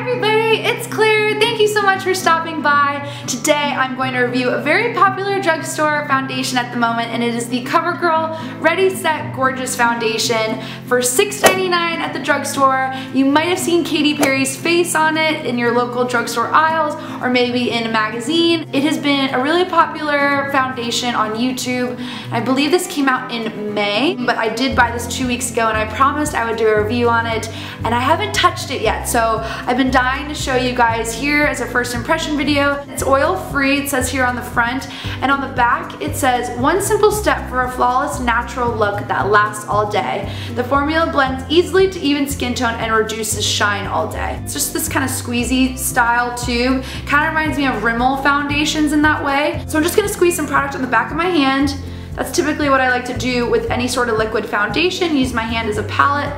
everybody, it's Claire. Thank you so much for stopping by. Today I'm going to review a very popular drugstore foundation at the moment, and it is the CoverGirl Ready Set Gorgeous Foundation for $6.99 at the drugstore. You might have seen Katy Perry's face on it in your local drugstore aisles or maybe in a magazine. It has been a really popular foundation on YouTube. I believe this came out in May, but I did buy this 2 weeks ago and I promised I would do a review on it, and I haven't touched it yet. So I've been dying to show you guys here as a first impression video. It's oil free, it says here on the front, and on the back it says, one simple step for a flawless natural look that lasts all day. The formula blends easily to even skin tone and reduces shine all day. It's just this kind of squeezy style tube. Kind of reminds me of Rimmel foundations in that way. So I'm just going to squeeze some product on the back of my hand. That's typically what I like to do with any sort of liquid foundation. Use my hand as a palette.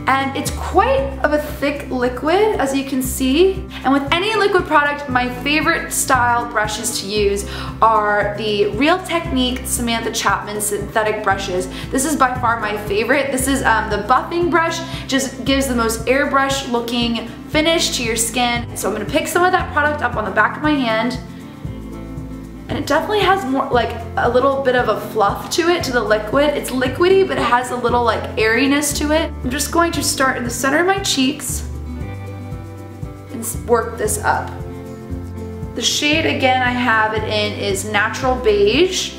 And it's quite of a thick liquid, as you can see. And with any liquid product, my favorite style brushes to use are the Real Technique Samantha Chapman synthetic brushes. This is by far my favorite. This is the buffing brush, just gives the most airbrush looking finish to your skin. So I'm gonna pick some of that product up on the back of my hand. And it definitely has more, like a little bit of a fluff to it, to the liquid. It's liquidy, but it has a little like airiness to it. I'm just going to start in the center of my cheeks and work this up. The shade, again, I have it in is Natural Beige.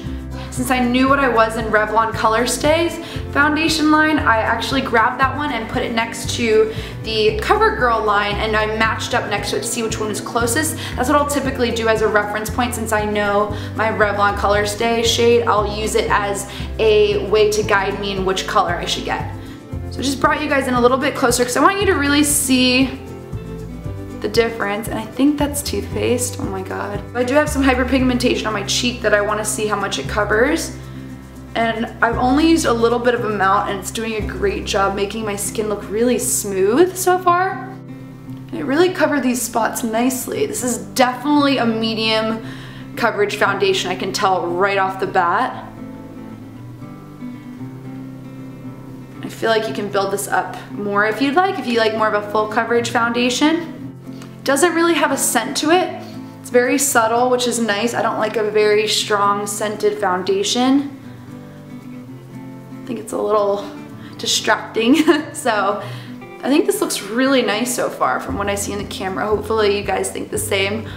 Since I knew what I was in Revlon Color Stay's foundation line, I actually grabbed that one and put it next to the CoverGirl line, and I matched up next to it to see which one was closest. That's what I'll typically do as a reference point. Since I know my Revlon Color Stay shade, I'll use it as a way to guide me in which color I should get. So I just brought you guys in a little bit closer because I want you to really see the difference, and I think that's toothpaste. Oh my god. I do have some hyperpigmentation on my cheek that I want to see how much it covers, and I've only used a little bit of amount, and it's doing a great job making my skin look really smooth so far. And it really covered these spots nicely. This is definitely a medium coverage foundation, I can tell right off the bat. I feel like you can build this up more if you'd like, if you like more of a full coverage foundation. Doesn't really have a scent to it. It's very subtle, which is nice. I don't like a very strong scented foundation. I think it's a little distracting. So I think this looks really nice so far from what I see in the camera. Hopefully you guys think the same,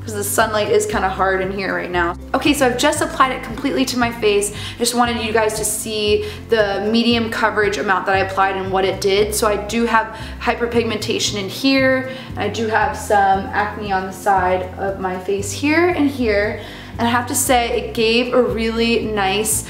because the sunlight is kind of hard in here right now. Okay, so I've just applied it completely to my face. I just wanted you guys to see the medium coverage amount that I applied and what it did. So I do have hyperpigmentation in here, and I do have some acne on the side of my face here and here. And I have to say, it gave a really nice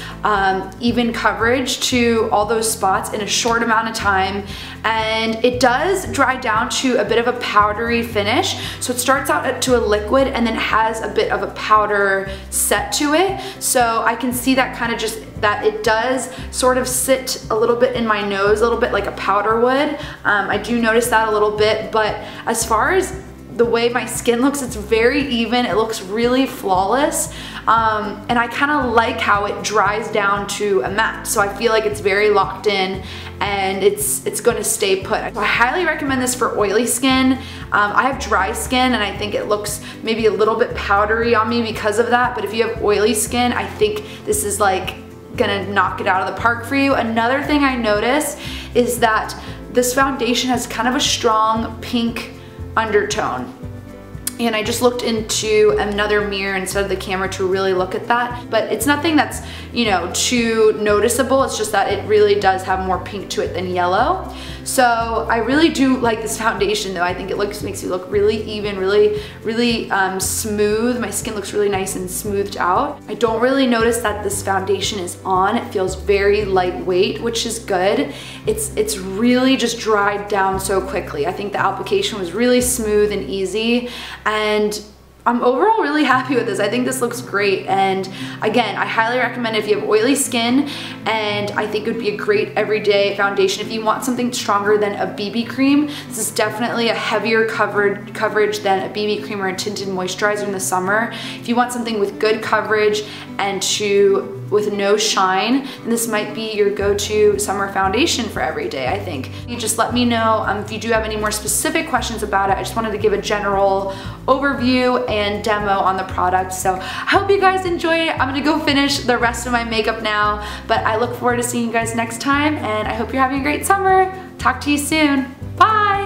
even coverage to all those spots in a short amount of time. And it does dry down to a bit of a powdery finish. So it starts out to a liquid and then has a bit of a powder set to it. So I can see that kind of just, that it does sort of sit a little bit in my nose, a little bit like a powder would. I do notice that a little bit, but as far as the way my skin looks, it's very even. It looks really flawless, and I kind of like how it dries down to a matte. So I feel like it's very locked in, and it's going to stay put. So I highly recommend this for oily skin. I have dry skin, and I think it looks maybe a little bit powdery on me because of that. But if you have oily skin, I think this is like gonna knock it out of the park for you. Another thing I noticed is that this foundation has kind of a strong pink undertone. And I just looked into another mirror instead of the camera to really look at that. But it's nothing that's, you know, too noticeable. It's just that it really does have more pink to it than yellow. So I really do like this foundation though. I think it makes you look really even, really smooth. My skin looks really nice and smoothed out. I don't really notice that this foundation is on. It feels very lightweight, which is good. It's really just dried down so quickly. I think the application was really smooth and easy, and I'm overall really happy with this. I think this looks great, and again, I highly recommend it if you have oily skin, and I think it would be a great everyday foundation. If you want something stronger than a BB cream, this is definitely a heavier coverage than a BB cream or a tinted moisturizer in the summer. If you want something with good coverage and with no shine, then this might be your go-to summer foundation for every day, I think. You just let me know if you do have any more specific questions about it. I just wanted to give a general overview and demo on the product. So I hope you guys enjoyed it. I'm gonna go finish the rest of my makeup now, but I look forward to seeing you guys next time, and I hope you're having a great summer. Talk to you soon. Bye!